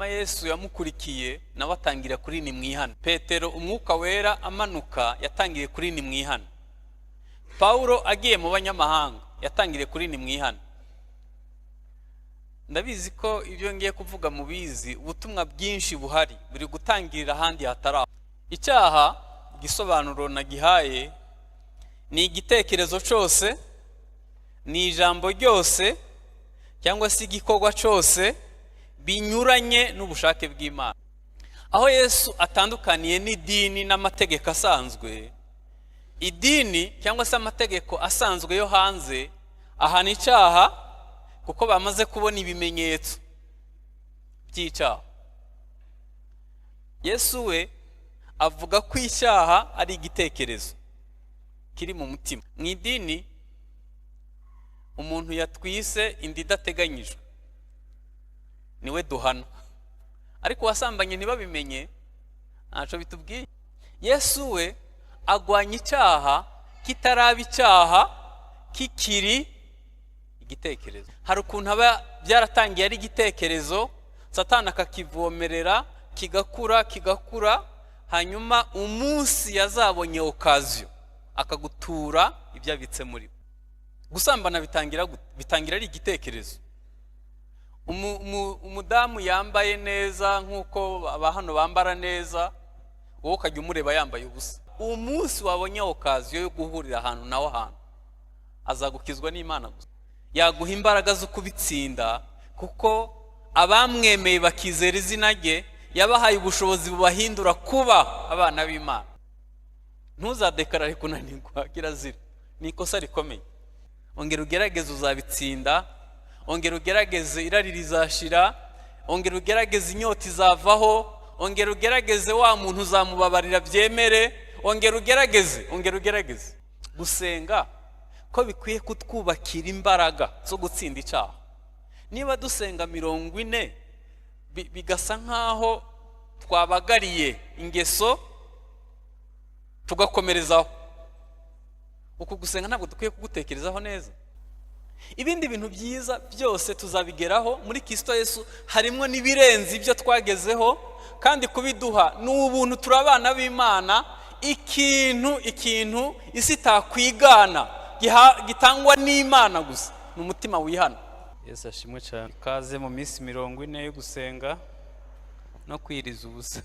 hanyuma Yesu yamukurikiye nawe atangira kuri ni mwihana. Petero umwuka wera amanuka yatangiye kuri ni mwihana. Paulo agiye mu banyamahanga yatangiriye kuri ni mwihana. Ndabizi ko ibyo ngiye kuvuga mubizi, ubutumwa bwinshi buhari buri gutangirira ahandi hatara. Icyaha gisobanuro nagihaye ni igitekerezo cyose, ni ijambo ryose cyangwa se igikorwa cyose binyuranye n'ubushake bw'Imana. Aho Yesu atandukaniye n'idini n'amategeko asanzwe, idini cyangwa se amategeko asanzwe yo hanze ahana icyaha kuko bamaze kubona ibimenyetso by'icyaha. Yesu we avuga ko icyaha ari igitekerezo kiri mu mutima. Mu idini umuntu yatwise inda idateganyijwe niwe duhana, ariko wasambanye ntibabimenye ntacyo bitubwiye. Yesu we agwanya icyaha kitaraba icyaha kikiri igitekerezo. Hari ukuntu aba byaratangiye ari igitekerezo, Satani akakivomerera kigakura, hanyuma umunsi yazabonye okaziyo akagutura ibyabitse muri. Gusambana bitangira ari igitekerezo. Umudamu yambaye neza nkuko abahano bambara neza, wowe ukajya umureba yambaye ubusa. Umunsi wabonye okaziyo yo guhurira ahantu nawe ahantu, azagukizwa n'Imana gusa. Yaguha imbaraga zo kubitsinda kuko abamwemeye bakizera izina rye yabahaye ubushobozi bubahindura kuba abana b'Imana. Ntuzadekarare kunanirwa kirazira, ni ikosa rikomeye. Ongera ugerageze uzabitsinda, ongera ugerageze irari rizashira, ongera ugerageze inyota izavaho, ongera ugerageze wa muntu uzamubabarira byemere, ongera ugerageze. Gusenga ko bikwiye kutwubakira imbaraga zo gutsinda icyaha. Niba dusenga 40 bigasa nkaho twabagariye ingeso tugakomerezaho, uko gusenga ntabwo dukwiye kugutekerezaho neza. Ibindi bintu byiza byose tuzabigeraho muri Kristo Yesu, harimo nibirenze ibyo twagezeho, kandi kubiduha n'ubuntu turabana b'Imana. Ikintu isi takwigana gitangwa n'Imana gusa n'umutima wihana. Yesu ashimwe cyane. Kaze mu minsi 40 yo gusenga no kwiriza ubusa.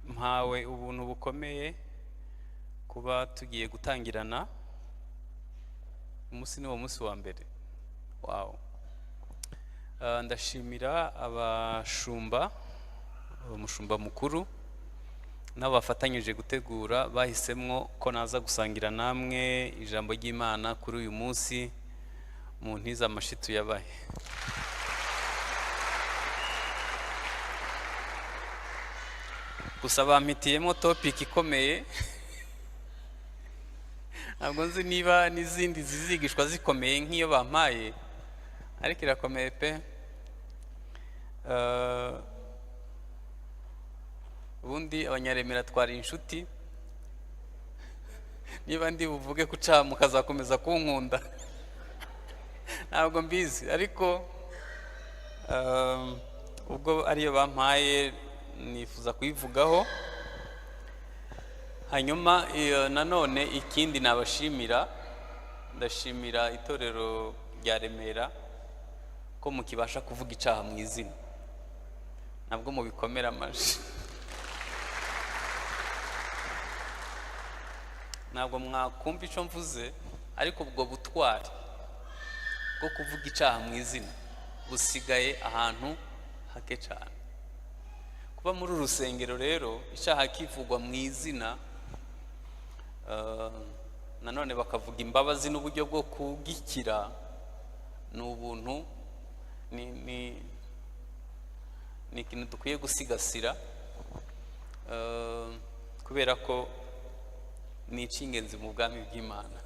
Mpawe ubuntu bukomeye kuba tugiye gutangirana. Umunsi ni wo munsi wa mbere. Wow. Ndashimira abashumba, umushumba mukuru n'abafatanyije gutegura, bahisemwo ko naza gusangira namwe ijambo ry'Imana kuri uyu munsi mu ntiza amashitu yabaye. Gusa bampitiyemo topic ikomeye, ntabwo nzi niba n'izindi zizigishwa zikomeye nk'iyo bampaye, ariko irakomeye pe. Ubundi abanyaremera twari inshuti, niba ndi buvuge kuca mukazakomeza kunkunda ntabwo mbizi, ariko ubwo ariyo bampaye nifuza kuyivugaho. Hanyuma nanone ikindi nabashimira, ndashimira itorero rya Remera ko mukibasha kuvuga icyaha mu izina, nabwo mubikomera amaji. Ntabwo mwakumva icyo mvuze, ariko ubwo butwari bwo kuvuga icyaha mu izina busigaye ahantu hake cyane. Kuba muri urusengero rero icyaha kivugwa mu izina, nanone bakavuga imbabazi n'uburyo bwo kugikira, ni ubuntu, ni ikintu dukwiye gusigasira, kubera ko ni icy'ingenzi mu bwami bw'Imana.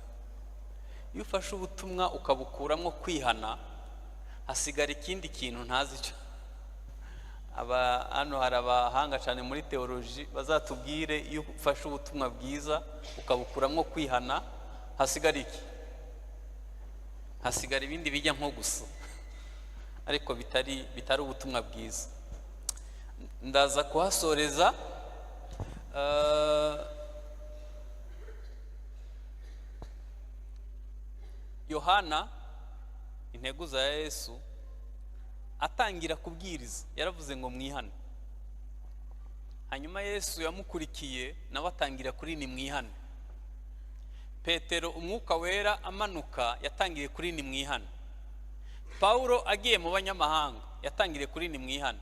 Iyo ufashe ubutumwa ukabukuramo kwihana, hasigara ikindi kintu ntazi cyo. Hano hari abahanga cyane muri teoloji bazatubwire, iyo ufashe ubutumwa bwiza ukabukuramo kwihana, hasigara iki? Hasigara ibindi bijya nko gusa. ariko bitari ubutumwa bwiza. Ndaza kuhasoreza. Yohana integuza ya Yesu atangira kubwiriza yaravuze ngo mwihane. Hanyuma Yesu yamukurikiye nawe atangira kuri ni mwihane. Petero umwuka wera amanuka yatangiye kuri ni mwihane. Paulo agiye mu banyamahanga yatangiriye kuri ni mwihane.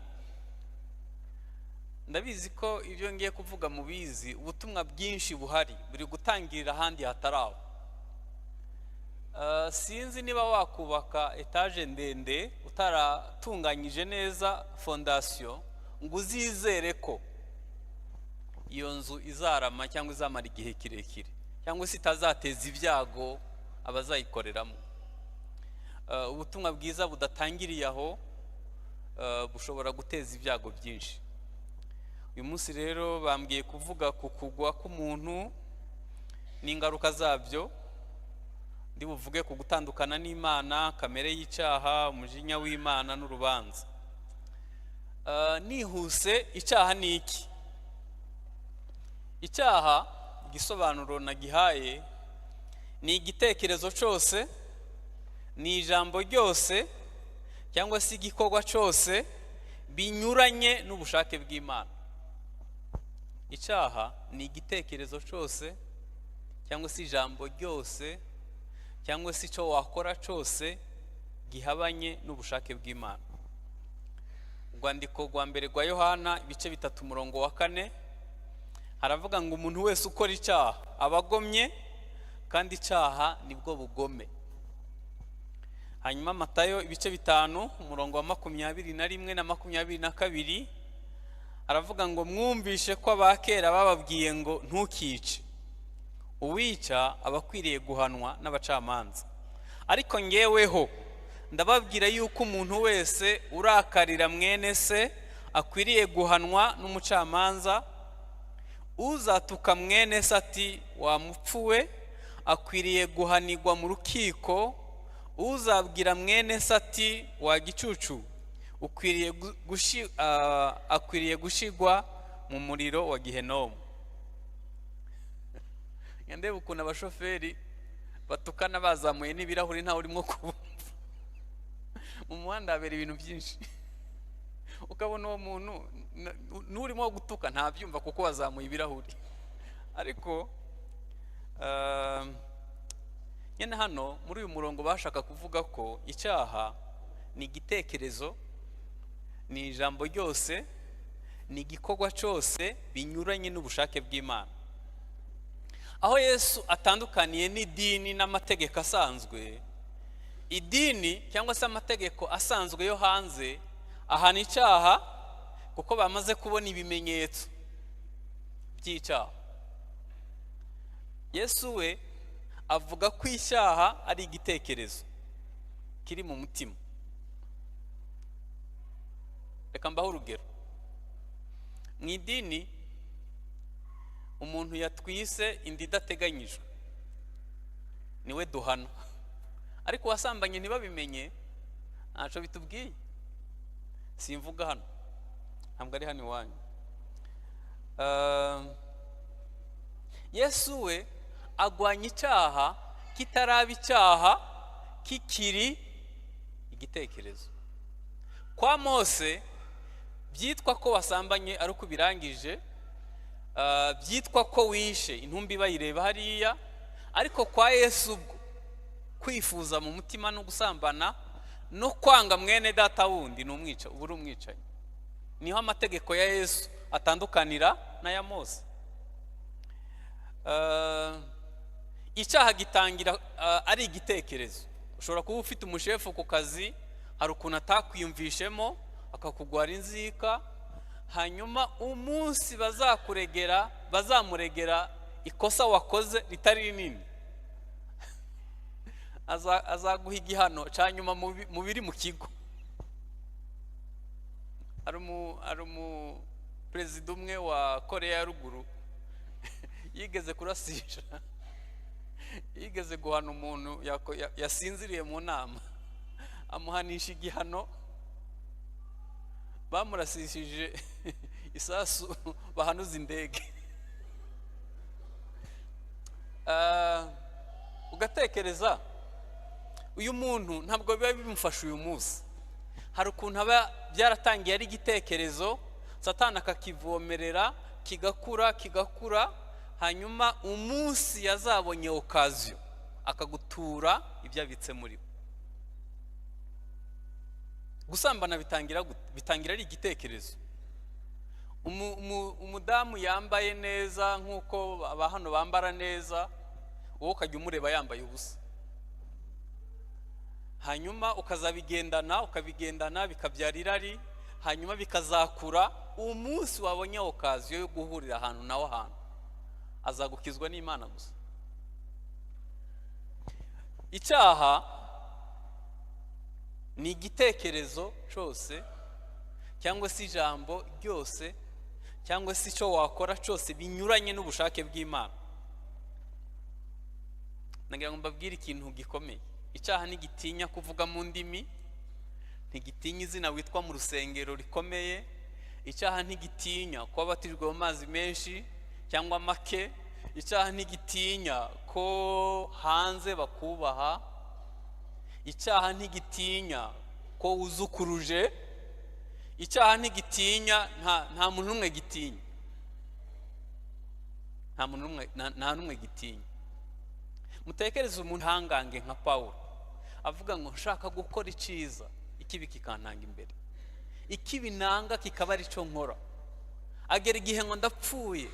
Ndabizi ko ibyo ngiye kuvuga mubizi, ubutumwa bwinshi buhari buri gutangirira ahandi hataraho. Sinzi niba wakubaka etage ndende utaratunganyije neza fondation ngo uzizere ko iyo nzu izarama cyangwa izamara igihe kirekire cyangwa se itazateza ibyago abazayikoreramo. Ubutumwa bwiza budatangiriye aho bushobora guteza ibyago byinshi. Uyu munsi rero bambwiye kuvuga ku kugwa k'umuntu n'ingaruka zabyo. Ndi buvuge ku gutandukana n'Imana, kamere y'icyaha, umujinya w'Imana n'urubanza. Nihuse, icyaha ni iki? Icyaha igisobanuro nagihaye ni igitekerezo cyose, ni ijambo ryose cyangwa se igikorwa cyose binyuranye n'ubushake bw'Imana. Icyaha ni igitekerezo cyose cyangwa se ijambo ryose cyangwa se icyo wakora cyose gihabanye n'ubushake bw'Imana. Urwandiko rwa mbere rwa Yohana ibice 3:4 haravuga ngo umuntu wese ukora icyaha abagomye kandi icyaha nibwo bugome. Hanyuma Matayo ibice 5:21 na 22 haravuga ngo mwumvishe ko abakera bababwiye ngo ntukice, uwica abakwiriye guhanwa n'abacamanza. Ariko ngeweho ndababwira yuko umuntu wese urakarira mwene se akwiriye guhanwa n'umucamanza. Uzatuka mwene se ati wamupfuwe akwiriye guhanirwa mu rukiko. Uzabwira mwene se ati wagicucu akwiriye gushigwa mu muriro wa Gehinomu. Ndebe ukuntu abashoferi batukana bazamuye n'ibirahuri ntawe urimo kubumva. Mu muhanda habera ibintu byinshi. Ukabona uwo muntu n'urimo gutuka ntabyumva kuko bazamuye ibirahuri. Ariko nyine hano muri uyu murongo bashaka kuvuga ko icyaha ni igitekerezo, ni ijambo ryose, ni igikorwa cyose binyuranye n'ubushake bw'Imana. Aho Yesu atandukaniye n'idini n'amategeko asanzwe, idini cyangwa se amategeko asanzwe yo hanze ahana icyaha kuko bamaze kubona ibimenyetso by'icyaha. Yesu we avuga ko icyaha ari igitekerezo kiri mu mutima. Reka mbaho urugero. Mu idini umuntu yatwise inda idateganyijwe niwe duhana, ariko wasambanye ntibabimenye ntacyo bitubwiye. Simvuga hano, ntabwo ari hano iwanyu. Yesu we agwanya icyaha kitaraba icyaha kikiri igitekerezo. Kwa Mose byitwa ko wasambanye ari uko birangije, byitwa ko wishe intumbi bayireba hariya. Ariko kwa Yesu kwifuza mu mutima no gusambana no kwanga mwene data wundi ni umwica, uburi umwicanyi. Niho amategeko ya Yesu atandukanira n'aya Mose. Icyaha gitangira ari igitekerezo. Ushobora kuba ufite umushefu ku kazi, hari ukuntu atakwiyumvishemo akakugwara inzika, hanyuma umunsi bazamuregera ikosa wakoze ritari rinini, azaguha igihano cyanyuma mu biri mu kigo. Hari umu perezida umwe wa Korea ya ruguru yigeze kurasisha, yigeze guhana umuntu yasinziriye mu nama, amuhanisha igihano bamurasishije isasu bahanuza indege. Ugatekereza uyu muntu ntabwo biba bimufasha uyu munsi. Hari ukuntu aba byaratangiye ari igitekerezo, Satani akakivomerera kigakura, hanyuma umunsi yazabonye okaziyo akagutura ibyo abitse muri we. Gusambana bitangira ari igitekerezo. Umudamu yambaye neza nk'uko hano bambara neza, wowe ukajya umureba yambaye ubusa, hanyuma ukabigendana bikabyara irari, hanyuma bikazakura. Umunsi wabonye okaziyo yo guhurira ahantu naho hantu, azagukizwa n'Imana gusa. Icyaha ni igitekerezo cyose, cyangwa se ijambo ryose, cyangwa se icyo wakora cyose binyuranye n'ubushake bw'Imana. Nagira ngo mbabwire ikintu gikomeye. Icyaha ntigitinya kuvuga mu ndimi, ntigitinya izina witwa mu rusengero rikomeye. Icyaha ntigitinya ko wabatijwe mu mazi menshi cyangwa make. Icyaha ntigitinya ko hanze bakubaha. Icyaha ntigitinya ko uzukuruje. Icyaha ntigitinya, nta muntu n'umwe gitinya, nta n'umwe gitinya. Mutekereze umuntu hangange nka Pawulo avuga ngo nshaka gukora iciza, ikibi kikantanga imbere, ikibi nanga kikaba ari cyo nkora. Agera igihe ngo ndapfuye,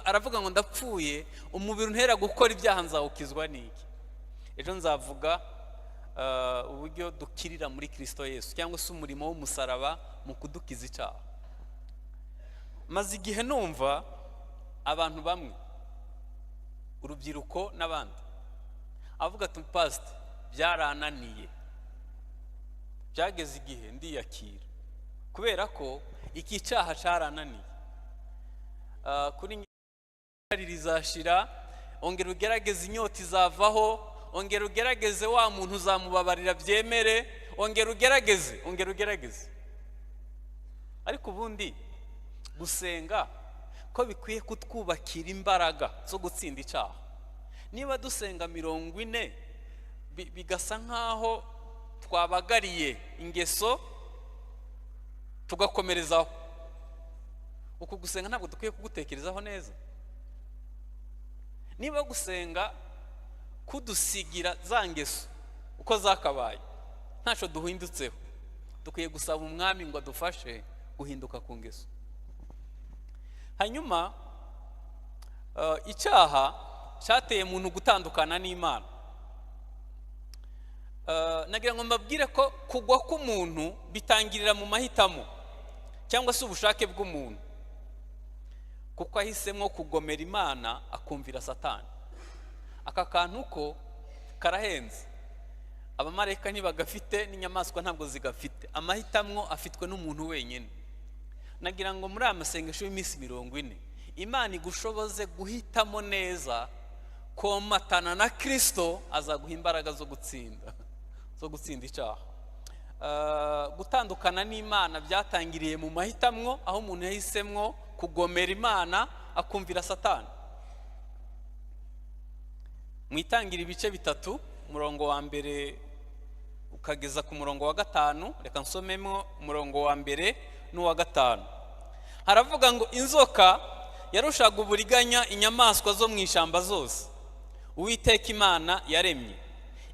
aravuga ngo ndapfuye, umubiri untera gukora ibyaha nzawukizwa n'iki? Ejo nzavuga uburyo dukirira muri Kristo Yesu, cyangwa se umurimo w'umusaraba mu kudukiza icyaha. Maze igihe numva abantu bamwe, urubyiruko n'abandi, avuga ati pastor byarananiye, byageze igihe ndiyakira kubera ko iki cyaha cyarananiye. Kuri njye rizashira, ongera ugerageze inyota izavaho, ongera ugerageze wa muntu uzamubabarira byemere, ongera ugerageze. Ariko ubundi gusenga ko bikwiye kutwubakira imbaraga zo gutsinda icyaha. Niba dusenga 40 bigasa nkaho twabagariye ingeso tugakomerezaho, uku gusenga ntabwo dukwiye kugutekerezaho neza. Niba gusenga kudusigira za ngeso uko zakabaye, ntacyo duhindutseho, dukwiye gusaba umwami ngo adufashe guhinduka ku ngeso. Hanyuma icyaha cyateye umuntu gutandukana n'Imana. Nagira ngo mbabwire ko kugwa k'umuntu bitangirira mu mahitamo cyangwa se ubushake bw'umuntu, kuko ahisemo kugomera Imana akumvira Satani. Aka kantu ko karahenze, abamarayika ntibagafite, n'inyamaswa ntabwo zigafite. Amahitamo afitwe n'umuntu wenyine. Nagira ngo muri amasengesho y'iminsi 40 Imana igushoboze guhitamo neza komatana na Kristo, azaguha imbaraga zo gutsinda icyaha. Gutandukana n'Imana byatangiriye mu mahitamo, aho umuntu yahisemo kugomera Imana akumvira Satani. Mwitangira ibice 3, umurongo wa mbere ukageza ku murongo wa 5. Reka nsomemo umurongo wa mbere n'uwa 5. Haravuga ngo inzoka yarushaga uburiganya inyamaswa zo mu ishyamba zose Uwiteka Imana yaremye.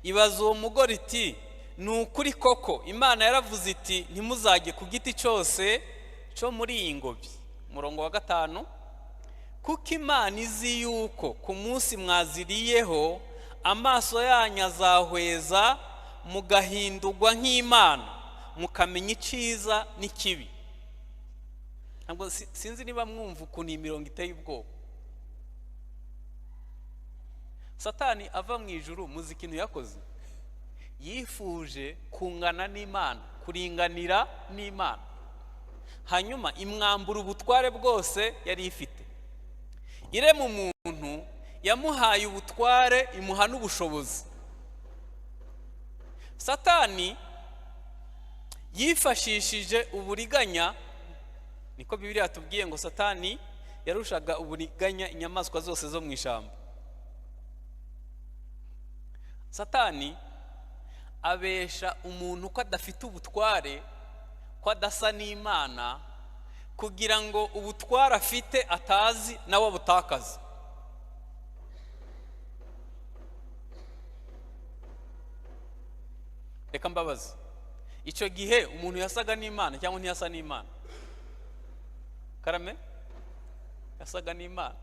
Ibaza uwo mugore iti, ni ukuri koko Imana yaravuze iti ntimuzajye ku giti cyose cyo muri iyi ngobyi. Umurongo wa 5, kuko Imana izi yuko ku munsi mwaziriyeho amaso yanyu azahweza, mugahindurwa nk'Imana, mukamenya icyiza n'ikibi. Ntabwo sinzi niba mwumva ukuntu iyi mirongo iteye ubwoba. Satani ava mu ijuru, muzi ikintu yakoze? Yifuje kungana n'Imana, kuringanira n'Imana, hanyuma imwambura ubutware bwose yari ifite. Irema umuntu, yamuhaye ubutware, imuha n'ubushobozi. Satani yifashishije uburiganya niko Bibiliya yatubwiye ngo Satani yarushaga uburiganya inyamaswa zose zo mu ishyamba. Satani abesha umuntu ko adafite ubutware, ko adasa n'Imana, kugira ngo ubutware afite atazi nawe abutakaze. Reka mbabaze, icyo gihe umuntu yasaga n'Imana cyangwa ntiyasa n'Imana? Karame, yasaga n'Imana.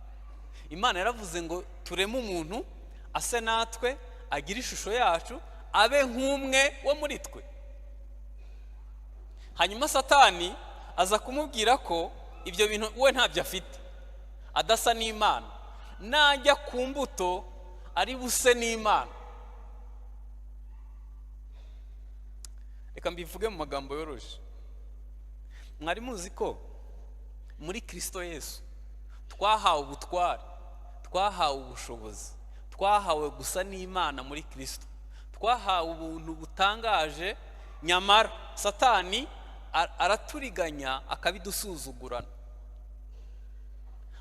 Imana yaravuze ngo tureme umuntu ase natwe, agira ishusho yacu, abe nk'umwe wo muri twe. Hanyuma Satani aza kumubwira ko ibyo bintu we ntabyo afite, adasa n'Imana, najya ku mbuto ari buse n'Imana. Reka mbivuge mu magambo yoroshye. Mwari muzi ko muri Kristo Yesu twahawe ubutware, twahawe ubushobozi, twahawe gusa n'Imana muri Kristo, twahawe ubuntu butangaje. Nyamara Satani araturiganya akabidusuzugurana,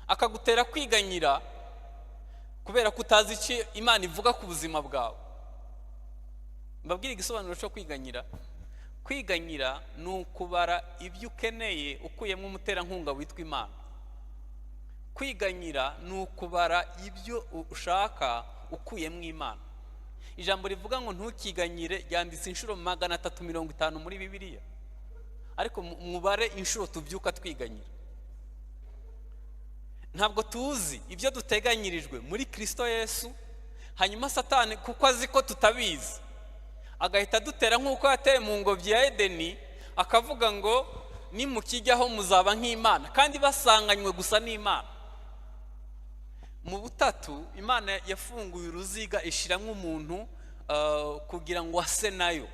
akagutera kwiganyira kubera ko utazi icyo Imana ivuga ku buzima bwawe. Mbabwira igisobanuro cyo kwiganyira. Kwiganyira ni ukubara ibyo ukeneye ukuyemo umuterankunga witwa Imana. Kwiganyira ni ukubara ibyo ushaka ukuyemo Imana. Ijambo rivuga ngo ntukiganyire ryanditse inshuro 350 muri Bibiliya, ariko mubare inshuro tubyuka twiganyira. Ntabwo tuzi ibyo duteganyirijwe muri Kristo Yesu. Hanyuma Satani kuko azi ko tutabizi, agahita dutera nk'uko yateye mu ngobyi ya Edeni, akavuga ngo nimukijyaho muzaba nk'Imana, kandi basanganywe gusa n'Imana. Mu butatu Imana yafunguye uruziga ishiramo umuntu kugira ngo ase nayo.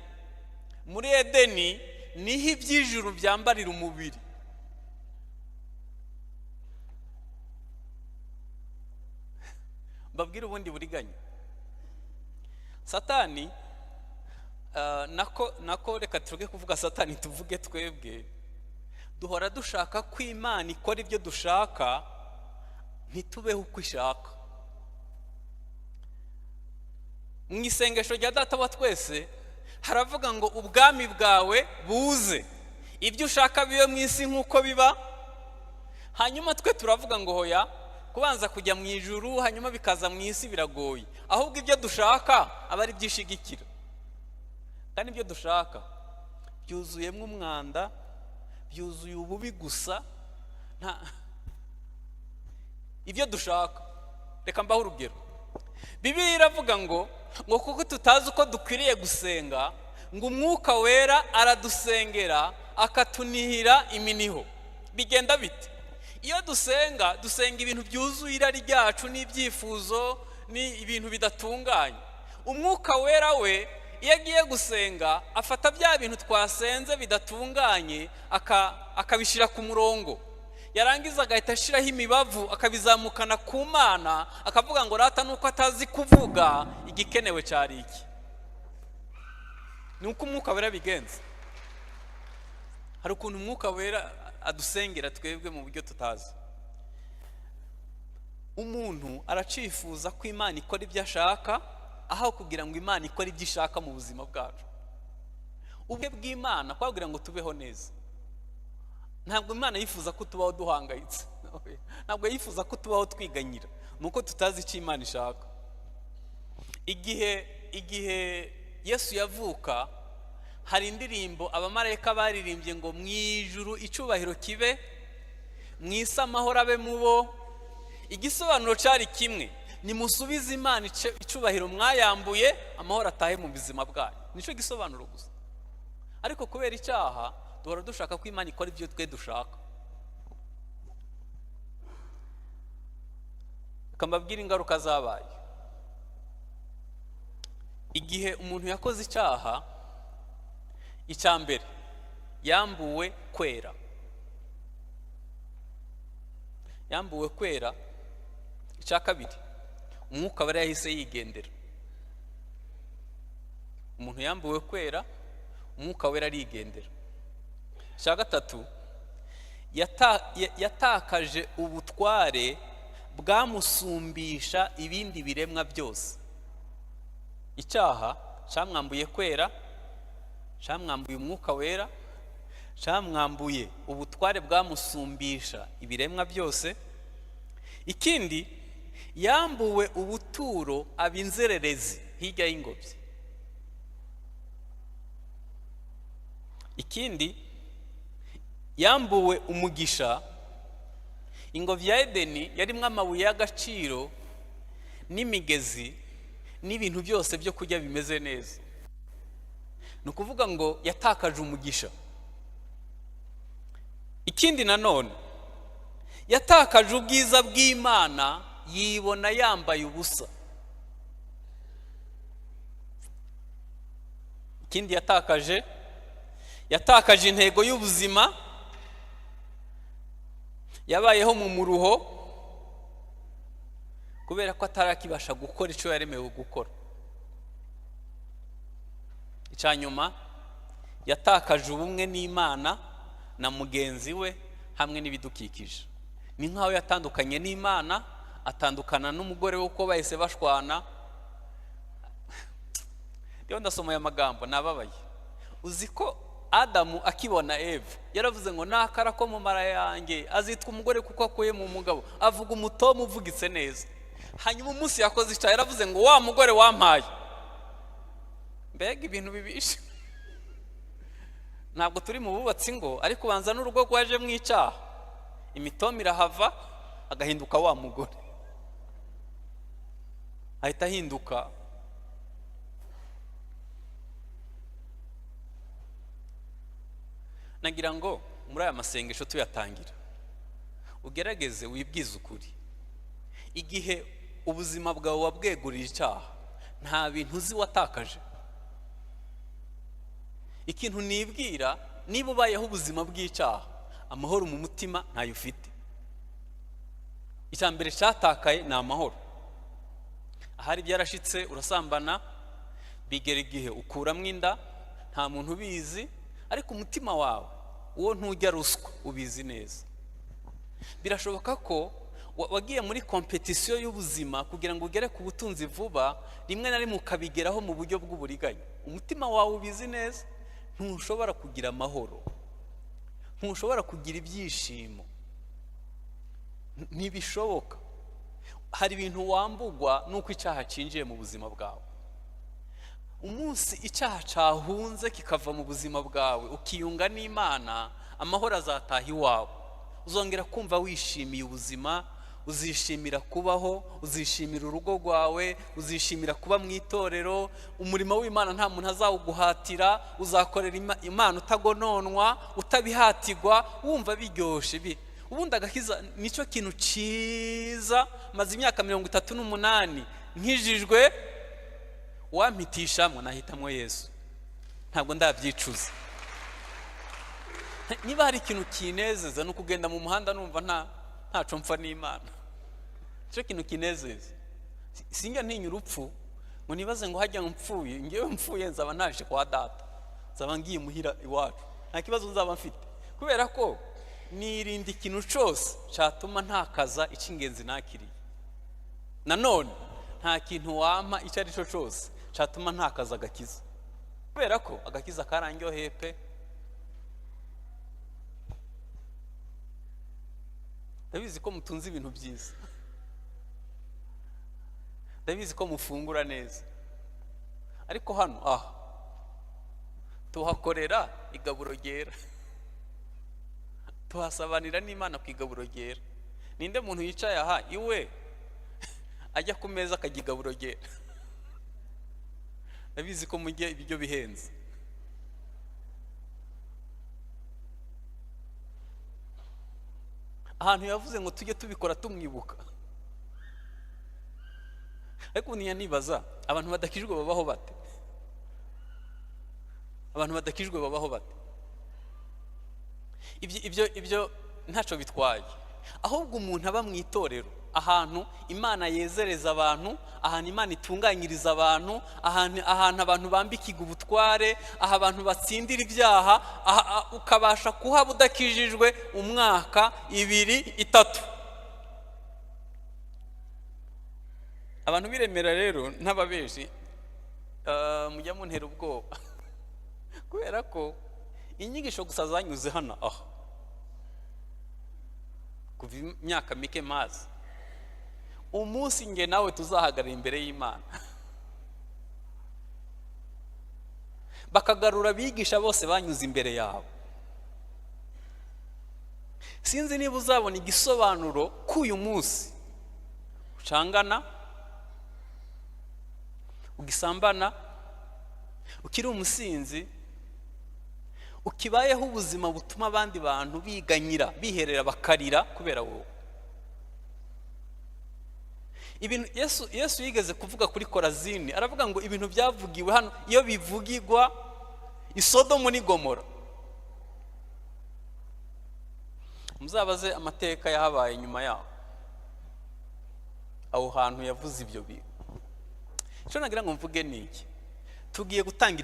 Muri Edeni niho iby'ijuru byambarira umubiri. Mbabwira ubundi buriganya. Satani nako reka turuge kuvuga Satani tuvuge twebwe, duhora dushaka ko Imana ikora ibyo dushaka, ntitubeho uko ishaka. Mu isengesho rya Data wa twese haravuga ngo ubwami bwawe buze, ibyo ushaka bibe mu isi nk'uko biba. Hanyuma twe turavuga ngo hoya, kubanza kujya mu ijuru hanyuma bikaza mu isi biragoye, ahubwo ibyo dushaka aba ari byishigikira. Kandi ibyo dushaka byuzuyemo umwanda, byuzuye ububi gusa. Ibyo dushaka, reka mbaho urugero. Bibiliya iravuga ngo kuko tutazi uko dukwiriye gusenga, ngo Umwuka Wera aradusengera akatunihira iminiho. Bigenda bite? Iyo dusenga ibintu byuzuye irari ryacu n'ibyifuzo, ni ibintu bidatunganye. Umwuka Wera we iyo agiye gusenga afata bya bintu twasenze bidatunganye akabishira ku murongo. Yarangiza agahita ashiraho imibavu akabizamukana ku Mana, akavuga ngo rata nuko atazi kuvuga igikenewe cyari iki. Nuko Umwuka Wera bigenza. Hari ukuntu Umwuka Wera adusengera twebwe mu buryo tutazi. Umuntu aracifuza ko Imana ikora ibyo ashaka, aho kugira ngo Imana ikora ibyo ishaka mu buzima bwacu. Ubwe bw'Imana kwagira ngo tubeho neza. Ntabwo Imana yifuza ko tubaho duhangayitse, ntabwo yifuza ko tubaho twiganyira, nuko tutazi icyo Imana ishaka. Igihe Yesu yavuka, hari indirimbo abamarayika baririmbye ngo mu ijuru icubahiro kibe, mu isi amahoro abe mubo. Igisobanuro cyari kimwe, nimusubize Imana icubahiro mwayambuye, amahoro atahe mu buzima bwayo. Nico gisobanuro gusa. Ariko kubera icyaha duhora dushaka ko Imana ikora ibyo twe dushaka. Kambabwira ingaruka zabaye. Igihe umuntu yakoze icyaha, icyambere yambuwe kwera. Yambuwe kwera. Icya kabiri Umwuka Wera yahise yigendera. Umuntu yambuwe kwera, Umwuka Wera arigendera. Icya gatatu yatakaje ubutware bwamusumbisha ibindi biremwa byose. Icyaha cyamwambuye kwera, cyamwambuye umwuka wera, cyamwambuye ubutware bwamusumbisha ibiremwa byose. Ikindi, yambuwe ubuturo abinzererezi hirya y'ingobyi. Ikindi, yambuwe umugisha. Ingobyi ya Edeni yarimwo amabuye y'agaciro n'imigezi n'ibintu byose byo kurya bimeze neza. Ni ukuvuga ngo yatakaje umugisha. Ikindi nanone, yatakaje ubwiza bw'Imana, yibona yambaye ubusa. Ikindi yatakaje intego y'ubuzima, yabayeho mu muruho kubera ko atarakibasha gukora icyo yaremewe gukora. Icyanyuma, yatakaje ubumwe n'Imana na mugenzi we hamwe n'ibidukikije. Ni nkaho yatandukanye n'Imana, atandukana n'umugore we uko bahise bashwana. Rero ndasoma aya magambo nababaye. Uzi ko Adamu akibona Eva yaravuze ngo nakara ko mu mara yanjye azitwa umugore kuko akuye mu mugabo, avuga umutomo uvugitse neza. Hanyuma umunsi yakoze icyaha yaravuze ngo wa mugore wampaye. Mbega ibintu bibishe. Ntabwo turi mu bubatsi ngo ariko banza n'urugo rwaje mu icyaha, imitomo irahava agahinduka wa mugore, ahita ahinduka. Nagira ngo muri aya masengesho tuyatangira ugerageze wibwize ukuri. Igihe ubuzima bwawe wabweguriye icyaha, nta bintu uzi watakaje. Ikintu nibwira, niba ubayeho ubuzima bw'icyaha, amahoro mu mutima ntayo ufite. Icyambere cyatakaye ni amahoro. Ahari byarashitse urasambana, bigera igihe ukuramwo inda, nta muntu ubizi, ariko umutima wawe uwo ntujya ruswa ubizi neza. Birashoboka ko wagiye muri kompetisiyo y'ubuzima kugira ngo ugere ku butunzi vuba, rimwe na rimwe ukabigeraho mu buryo bw'uburiganya. Umutima wawe ubizi neza, ntushobora kugira amahoro, ntushobora kugira ibyishimo, ntibishoboka. Hari ibintu wambugwa nuko icyaha cinjiye mu buzima bwawe. Umunsi icyaha cyahunze kikava mu buzima bwawe ukiyunga n'Imana, amahoro azataha iwawe. Uzongera kumva wishimiye ubuzima, uzishimira kubaho, uzishimira urugo rwawe, uzishimira kuba mu itorero. Umurimo w'Imana nta muntu azawuguhatira, uzakorera Imana utagononwa, utabihatirwa, wumva biryoshe. Ubundi agakiza nicyo kintu cyiza. Maze imyaka 38 nkijijwe, wampitishamwe nahitamo Yesu, ntabwo ndabyicuza. Niba hari ikintu kinezeza no kugenda mu muhanda numva ntaco mpfa n'Imana, cyo kintu kinezeza. Sinjya ntinya urupfu ngo nibaze ngo hajya mpfuye, ngewe mpfuye nzaba naje kwa data, nzaba ngiye muhira iwacu, nta kibazo nzaba mfite, kubera ko nirinda ikintu cyose cyatuma ntakaza icy'ingenzi nakiriye. Nanone nta kintu wampa icyo ari cyo cyose cyatuma ntakaza agakiza, kubera ko agakiza karangyoheye pe. Ndabizi ko mutunze ibintu byiza, ndabizi ko mufungura neza, ariko hano tuhakorera igaburo ryera, tuhasabanira n'Imana ku igaburo ryera. Ninde muntu yicaye aha iwe ajya ku meza akajya igaburo ryera? Ndabizi ko mujye ibiryo bihenze. Ahantu yavuze ngo tujye tubikora tumwibuka, ariko nibaza abantu badakijwe babaho bate? Abantu badakijwe babaho bate? Ibyo ntacyo bitwaye. Ahubwo umuntu aba mu itorero ahantu Imana yezereza abantu, ahantu Imana itunganyiriza abantu, ahantu abantu bambikirwa ubutware, aho abantu batsindira ibyaha, ukabasha kuhaba udakijijwe umwaka, 2, 3. Abantu biremera rero n'ababeshi mujya muntera ubwoba kubera ko inyigisho gusa zanyuze hano kuva imyaka mike maze umunsi nge nawe tuzahagarara imbere y'Imana bakagarura abigisha bose banyuze imbere yabo. Sinzi niba uzabona igisobanuro k'uyu munsi ucangana, ugisambana, ukiri umusinzi, ukibayeho ubuzima butuma abandi bantu biganyira, biherera bakarira kubera wowe. Ibintu Yesu yigeze kuvuga kuri Korazini, aravuga ngo ibintu byavugiwe hano iyo bivugirwa i Sodomu n'i Gomora, muzabaze amateka yahabaye nyuma yaho, aho hantu yavuze ibyo bintu. Icyo nagira ngo mvuge ni iki: tugiye dutanga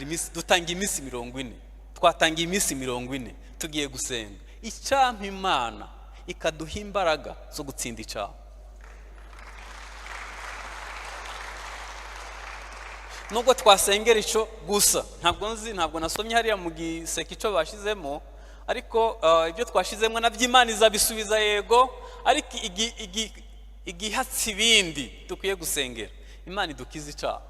iminsi 40, twatangiye iminsi 40, tugiye gusenga icyampa Imana ikaduha imbaraga zo gutsinda icyaha. Nubwo twasengera icyo gusa, ntabwo nasomye hariya mu giseke icyo bashizemo, ariko ibyo twashizemo nabyo Imana izabisubiza yego, ariko igihatsi ibindi dukwiye gusengera Imana idukiza icyaha.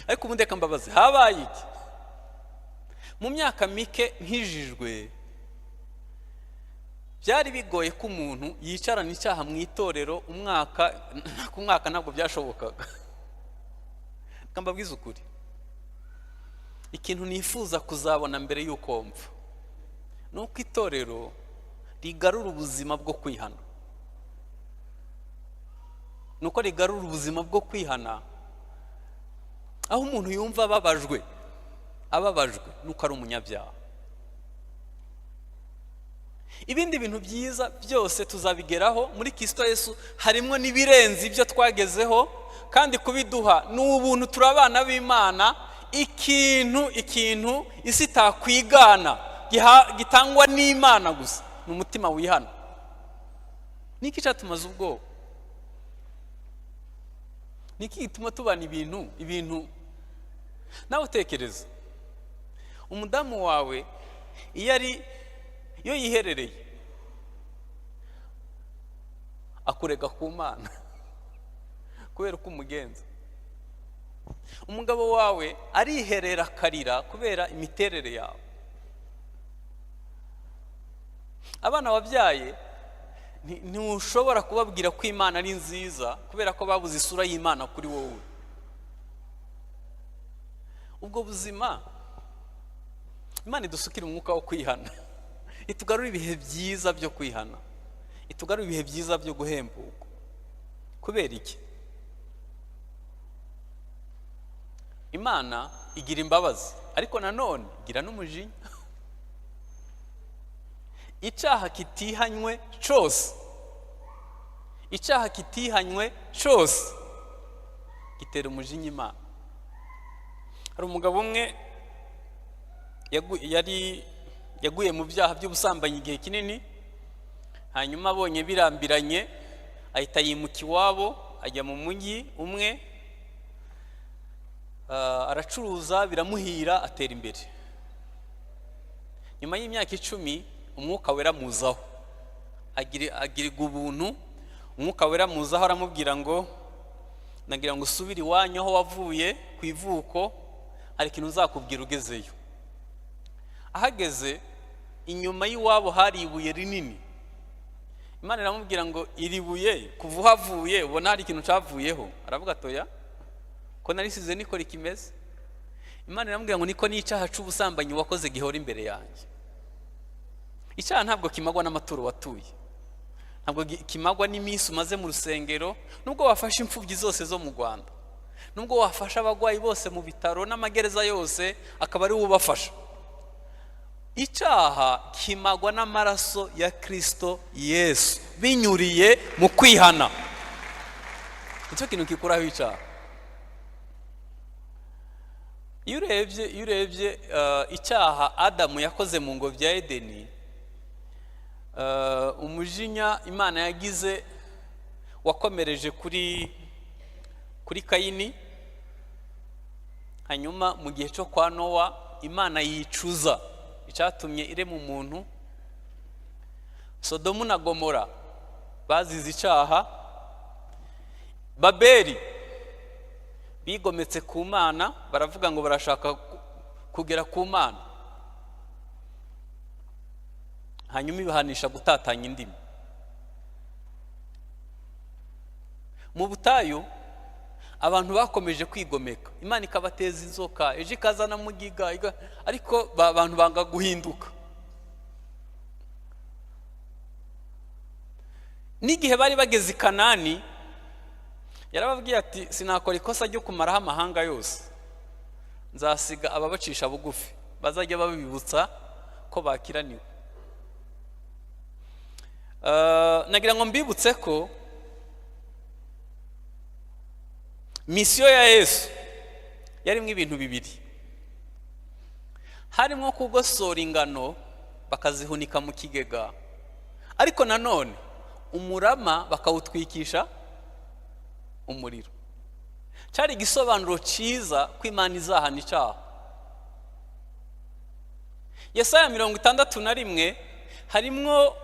Ariko ubundi reka mbabaze, habaye iki? Mu myaka mike nkijijwe, byari bigoye ko umuntu yicarana icyaha mu itorero ku mwaka ntabwo byashobokaga. Kambabwiza ukuri, ikintu nifuza kuzabona mbere y'uko mpfa nuko itorero rigarura ubuzima bwo kwihana. Nuko rigarura ubuzima bwo kwihana, aho umuntu yumva ababajwe nuko ari umunyabyaha. Ibindi bintu byiza byose tuzabigeraho muri Kristo Yesu, harimo n'ibirenze ibyo twagezeho, kandi kubiduha n'ubuntu, turabana b'Imana. Ikintu isi takwigana gitangwa n'Imana gusa ni umutima wihana. Niki cyatumaze ubwoba? Niki gituma tubana ibintu nawe utekereza umudamu wawe iyo yiherereye akurega ku Mana kubera uko umugenza. Umugabo wawe ariherera akarira kubera imiterere yawe. Abana wabyaye ntushobora kubabwira ko Imana ari nziza kubera ko babuze isura y'Imana kuri wowe. Ubwo buzima Imana idusukira umwuka wo kwihana, itugarura ibihe byiza byo kwihana, itugarura ibihe byiza byo guhembuka. Kubera iki? Imana igira imbabazi, ariko nanone igira n'umujinya. Icyaha kitihanywe cyose gitera umujinya Imana. Hari umugabo umwe yaguye mu byaha by'ubusambanyi igihe kinini, hanyuma abonye birambiranye ahita yimuka iwabo ajya mu mujyi umwe, aracuruza biramuhira, atera imbere. Nyuma y'imyaka 10 umwuka wera muzaho, agirirwa ubuntu. Umwuka wera muzaho aramubwira ngo nagira ngo usubire iwanyu aho wavuye ku ivuko, hari ikintu uzakubwira ugezeyo. Ahageze inyuma y'iwabo hari ibuye rinini. Imana iramubwira ngo iri buye kuva uhavuye ubona hari ikintu cyavuyeho. Aravuga atoya, ko narisize niko rikimeze. Imana iramubwira ngo niko n'icyaha cy'ubusambanyi wakoze gihora imbere yanjye. Icyaha ntabwo kimagwa n'amaturo watuye, ntabwo kimagwa n'iminsi umaze mu rusengero, nubwo wafashe imfubyi zose zo mu Rwanda, nubwo wafashe abagwayi bose mu bitaro n'amagereza yose akaba ari ubafasha. Icyaha kimagwa n'amaraso ya Kristo Yesu. binyuriye mu kwihana. Nicyo kintu kikuraho icyaha. Iyo urebye icyaha Adamu yakoze mu ngobyi ya Edeni, umujinya Imana yagize wakomereje kuri Kayini. Hanyuma mu gihe cyo kwa Nowa Imana yicuza icyatumye irema umuntu. Sodomu na Gomora bazize icyaha. Babeli bigometse ku Mana, baravuga ngo barashaka kugera ku Mana, hanyuma ibahanisha gutatanya indimi. Mu butayu abantu bakomeje kwigomeka, Imana ikabateza inzoka, ejo ikazana mugiga, ariko abantu banga guhinduka. N'igihe bari bageze i Kanani, yarababwiye ati sinakora ikosa ryo kumaraho amahanga yose, nzasiga ababacisha bugufi bazajya babibutsa ko bakiraniwe. Nagira ngo mbibutse ko misiyo ya Yesu yarimo ibintu bibiri. Harimo kugosora ingano bakazihunika mu kigega, ariko nanone umurama bakawutwikisha umuriro. Cyari igisobanuro cyiza ko Imana izahana icyaha. Yesaya 61 harimo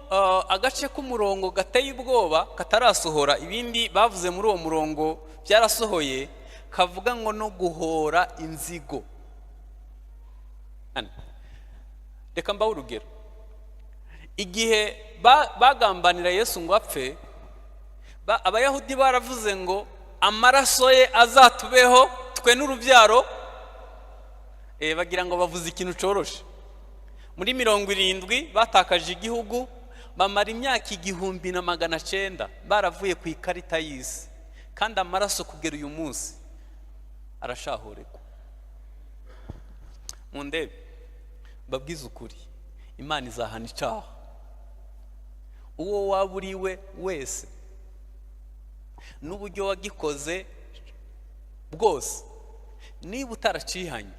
agace k'umurongo gateye ubwoba katarasohora, ibindi bavuze muri uwo murongo byarasohoye, kavuga ngo no guhora inzigo. Reka mbaho urugero. Igihe bagambanira Yesu ngo apfe, Abayahudi baravuze ngo amaraso ye azatubeho twe n'urubyaro. Bagira ngo bavuze ikintu coroshe. Muri 70 batakaje igihugu, bamara imyaka 1900 baravuye ku ikarita y'isi, kandi amaraso kugera uyu munsi arashahoreka. Mundebe babwiza ukuri, Imana izahana icyaha. Uwo waburiwe wese n'uburyo wagikoze bwose, niba utaracihanye,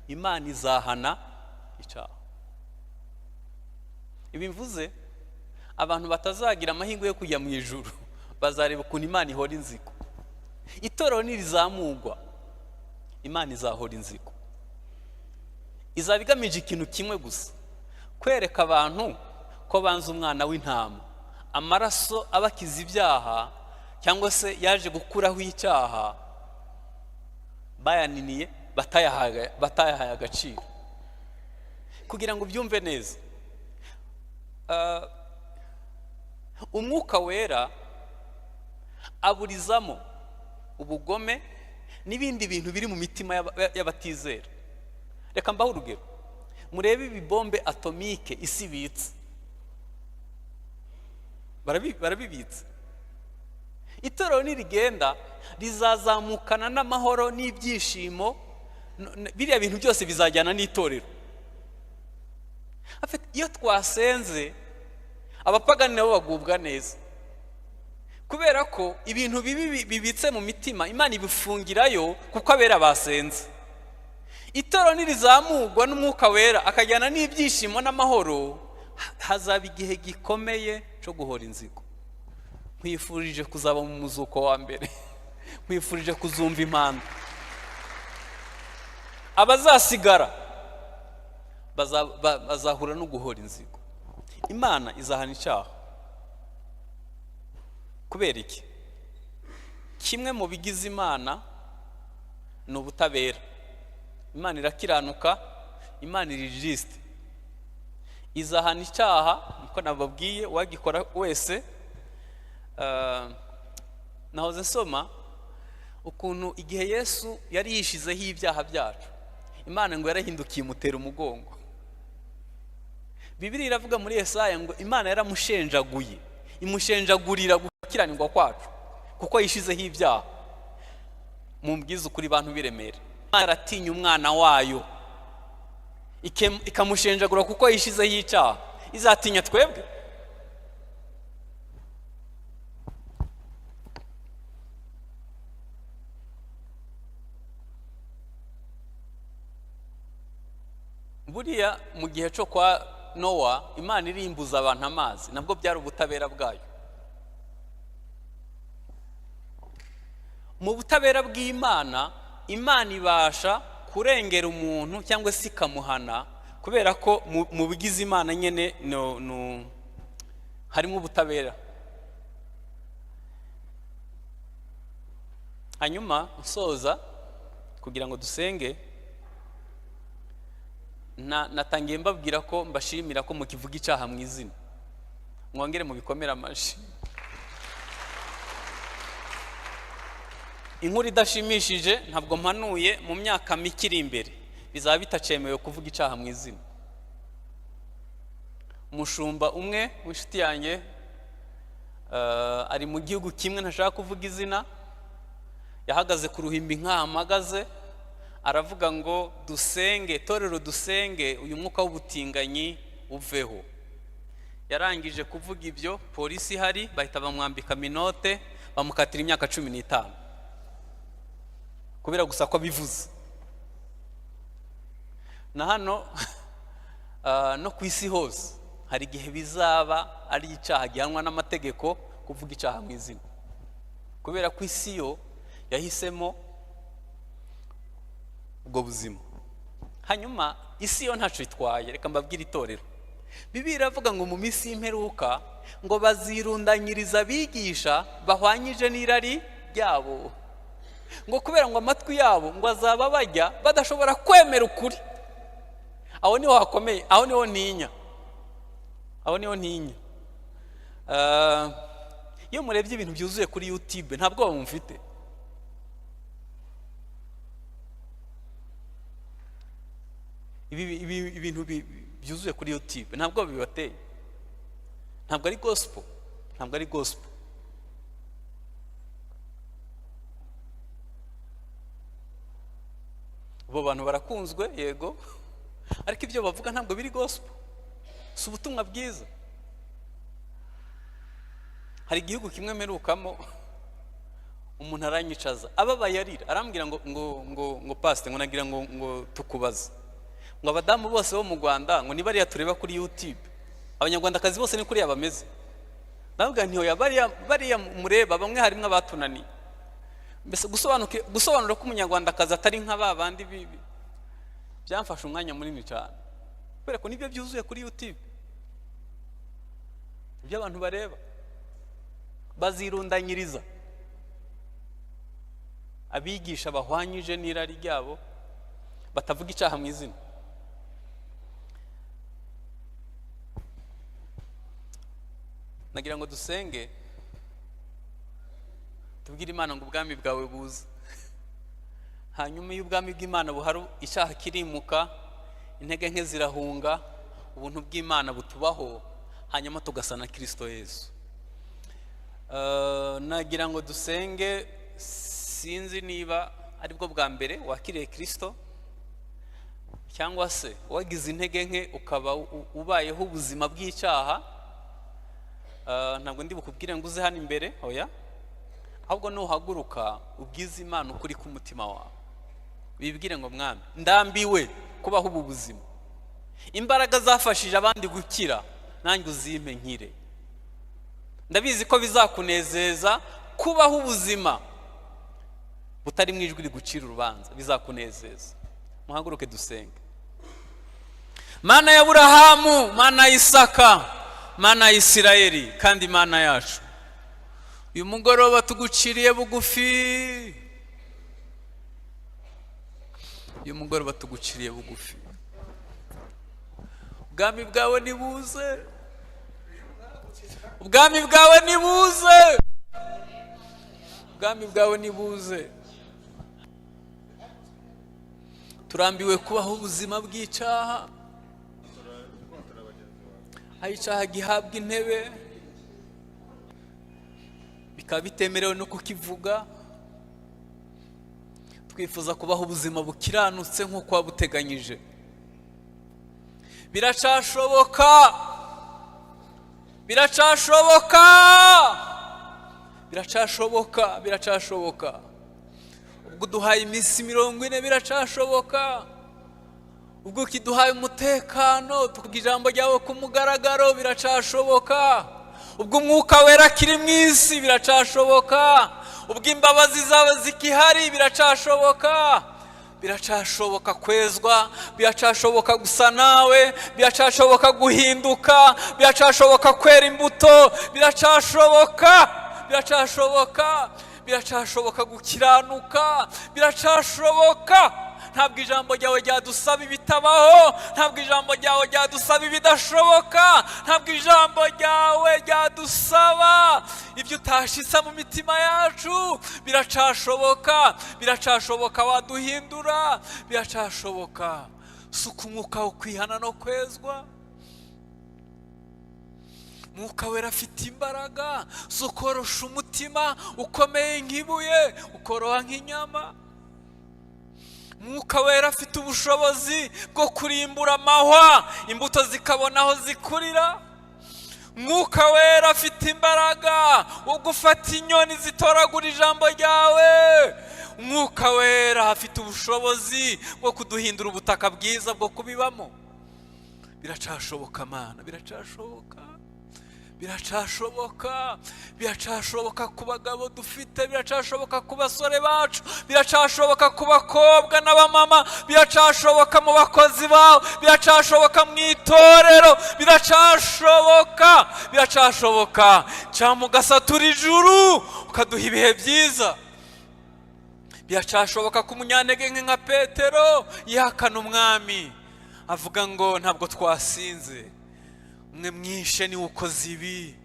Imana izahana icyaha. Ibi mvuze abantu batazagira amahirwe yo kujya mu ijuru, bazareba ukuntu Imana ihora inzigo. Itorero nirizamugwa, Imana izahora inzigo. Izabigamije ikintu kimwe gusa, kwereka abantu ko banze umwana w'intama, amaraso abakiza ibyaha, cyangwa se yaje gukuraho icyaha, bayaniniye batayahaye agaciro. Kugira ngo byumve neza, umwuka wera aburizamo ubugome n'ibindi bintu biri mu mitima y'abatizera. Reka mbaho urugero. Murebe ibibombe atomike isi ibitse, barabibitse. Itorero nirigenda rizazamukana n'amahoro n'ibyishimo, biriya bintu byose bizajyana n'itorero. Iyo twasenze, abapagani nabo bagubwa neza, kubera ko ibintu bibi bibitse mu mitima Imana ibifungirayo kuko abera basenze. Itorero nirizamugwa n'umwuka wera akajyana n'ibyishimo n'amahoro, hazaba igihe gikomeye cyo guhora inzigo. Nkwifurije kuzaba mu muzuko wa mbere, nkwifurije kuzumva impanda. Abazasigara bazahura no guhora inzigo. Imana izahana icyaha. Kubera iki? Kimwe mu bigize Imana ni ubutabera. Imana irakiranuka, Imana iri juste. Izahana icyaha, niko nababwiye, wagikora wese. Nahoze nsoma ukuntu igihe Yesu yari yishizeho ibyaha byacu, Imana ngo yarahindukiye imutera umugongo. Bibiliya iravuga muri Yesaya ngo Imana yaramushenjaguye, imushenjagurira gukiranirwa kwacu kuko yishizeho ibyaha. Mumbwiza ukuri bantu biremere, Imana yaratinya umwana wayo ikamushenjagura kuko yishizeho icyaha, izatinya twebwe? buriya mu gihe cyo kwa Nowa Imana irimbuza abantu amazi, nabwo byari ubutabera bwayo. Mu butabera bw'Imana, Imana ibasha kurengera umuntu cyangwa se ikamuhana, kubera ko mu bigize Imana nyene harimo ubutabera. Hanyuma nsoza kugira ngo dusenge, natangiye mbabwira ko mbashimira ko mukivuga icyaha mu izina, mwongere mu bikomera amashi. Inkuru idashimishije ntabwo mpanuye mu myaka mike iri imbere bizaba bitacemewe kuvuga icyaha mu izina. Umushumba umwe w'inshuti yanjye ari mu gihugu kimwe ntashaka kuvuga izina, yahagaze ku ruhimbi nk'ahamagaze aravuga ngo dusenge, torero dusenge uyu mwuka w'ubutinganyi uveho. Yarangije kuvuga ibyo, polisi ihari bahita bamwambika minote bamukatira imyaka 15 kubera gusa ko bivuze. Na hano no ku isi hose hari igihe bizaba ari icyaha gihanwa n'amategeko kuvuga icyaha mu izina, kubera ko isi yo yahisemo ubwo buzima. Hanyuma isi yo ntaco itwaye, reka mbabwire itorero. Bibiliya iravuga ngo mu minsi y'imperuka ngo bazirundanyiriza abigisha bahwanyije n'irari ryabo, ngo kubera ngo amatwi yabo ngo azaba bajya badashobora kwemera ukuri. Aho niho hakomeye, aho niho ntinya, aho niho ntinya. Iyo murebye ibintu byuzuye kuri YouTube ntabwo bamufite. Ibintu byuzuye kuri YouTube ntabwo bibateye, ntabwo ari gospel, ntabwo ari gospel. Bo bantu barakunzwe yego, ariko ibyo bavuga ntabwo biri gospel, si ubutumwa bwiza. Hari igihugu kimwe merukamo umuntu aranyicaza ababaye arira, arambwira ngo pastor ngo nagira ngo tukubaza ngo abadamu bose bo mu Rwanda ngo nibariya tureba kuri YouTube, abanyarwandakazi bose ni kuri yabameze. Ndavuga nti hoya bariya mureba bamwe harimwe abatunaniye. Mbese gusobanura ko umunyarwandakazi atari nk'aba bandi bibi byamfashe umwanya munini cyane, kubera ko nibyo byuzuye kuri YouTube. Ibyo abantu bareba bazirundanyiriza abigisha bahwanyije n'irari ryabo batavuga icyaha mu izina. Nagira ngo dusenge tubwire Imana ngo ubwami bwawe buze. Hanyuma iyo ubwami bw'Imana buhari icyaha kirimuka, intege nke zirahunga, ubuntu bw'Imana butubaho, hanyuma tugasana Kristo Yesu. Nagira ngo dusenge, sinzi niba aribwo bwa mbere wakiriye Kristo cyangwa se wagize intege nke ukaba ubayeho ubuzima bw'icyaha. Ntabwo ndi bukubwire ngo uze hano imbere, oya, ahubwo nuhaguruka ubwize Imana ukuri ku mutima wawe, bibwire ngo Mwami ndambiwe kubaho ubu buzima, imbaraga zafashije abandi gukira nanjye uzimpe nkire. Ndabizi ko bizakunezeza kubaho ubuzima butari mu ijwi rigucira urubanza, bizakunezeza. Muhaguruke dusenge. Mana ya Aburahamu, Mana ya Isaka, Mana ya Isirayeli kandi Mana yacu, uyu mugoroba tuguciriye bugufi, uyu mugoroba tuguciriye bugufi. Ubwami bwawe nibuze, ubwami bwawe nibuze, ubwami bwawe nibuze. Turambiwe kubaho ubuzima bw'icyaha, aho icyaha gihabwa intebe bikaba bitemerewe no kukivuga. Twifuza kubaho ubuzima bukiranutse nk'uko wabuteganyije. Biracashoboka, biracashoboka, biracashoboka, biracashoboka. Ubwo duhaye iminsi 40 biracashoboka. ubwo kiduhaye umutekano tuvuga ijambo ryawe ku mugaragaro biracashoboka, ubwo umwuka wera kiri mu isi biracashoboka, ubwo imbabazi zawe zikihari biracashoboka. Biracashoboka kwezwa, biracashoboka gusa nawe, biracashoboka guhinduka, biracashoboka kwera imbuto, biracashoboka, biracashoboka, biracashoboka gukiranuka, biracashoboka. Ntabwo ijambo ryawe ryadusaba ibitabaho, ntabwo ijambo ryawe ryadusaba ibidashoboka, ntabwo ijambo ryawe ryadusaba ibyo utashitsa mu mitima yacu. Biracashoboka, biracashoboka waduhindura, biracashoboka. Suka umwuka wo kwihana no kwezwa. Mwuka wera afite imbaraga zo korosha umutima ukomeye nk'ibuye ukoroha nk'inyama. Mwuka wera afite ubushobozi bwo kurimbura amahwa, imbuto zikabona aho zikurira. Mwuka wera afite imbaraga wo gufata inyoni zitoragura ijambo ryawe. Mwuka wera afite ubushobozi bwo kuduhindura ubutaka bwiza bwo kubibamo. Biracashoboka Mana, biracashoboka, biracashoboka, biracashoboka ku bagabo dufite, biracashoboka ku basore bacu, biracashoboka ku bakobwa n'abamama, biracashoboka mu bakozi bawe, biracashoboka mu itorero, biracashoboka, biracashoboka. Cyangwa ugasatura ijuru ukaduha ibihe byiza. Biracashoboka ku munyantege nke nka Petero yihakana umwami avuga ngo ntabwo twasinze, mwe mwishe ni ukoze ibi.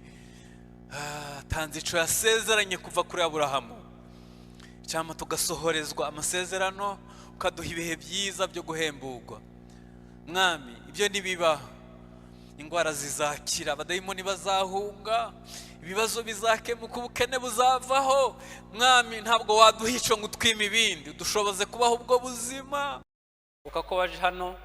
Tanze ico yasezeranye kuva kuri Aburahamu, cyangwa tugasohorezwa amasezerano ukaduha ibihe byiza byo guhemburwa. Mwami, ibyo nibiba, ingwara zizakira, abadayimoni bazahunga, ibibazo bizakemuka, ubukene buzavaho. Mwami, ntabwo waduha ico ngo utwime ibindi, dushoboze kubaho ubwo buzima. Uko waje hano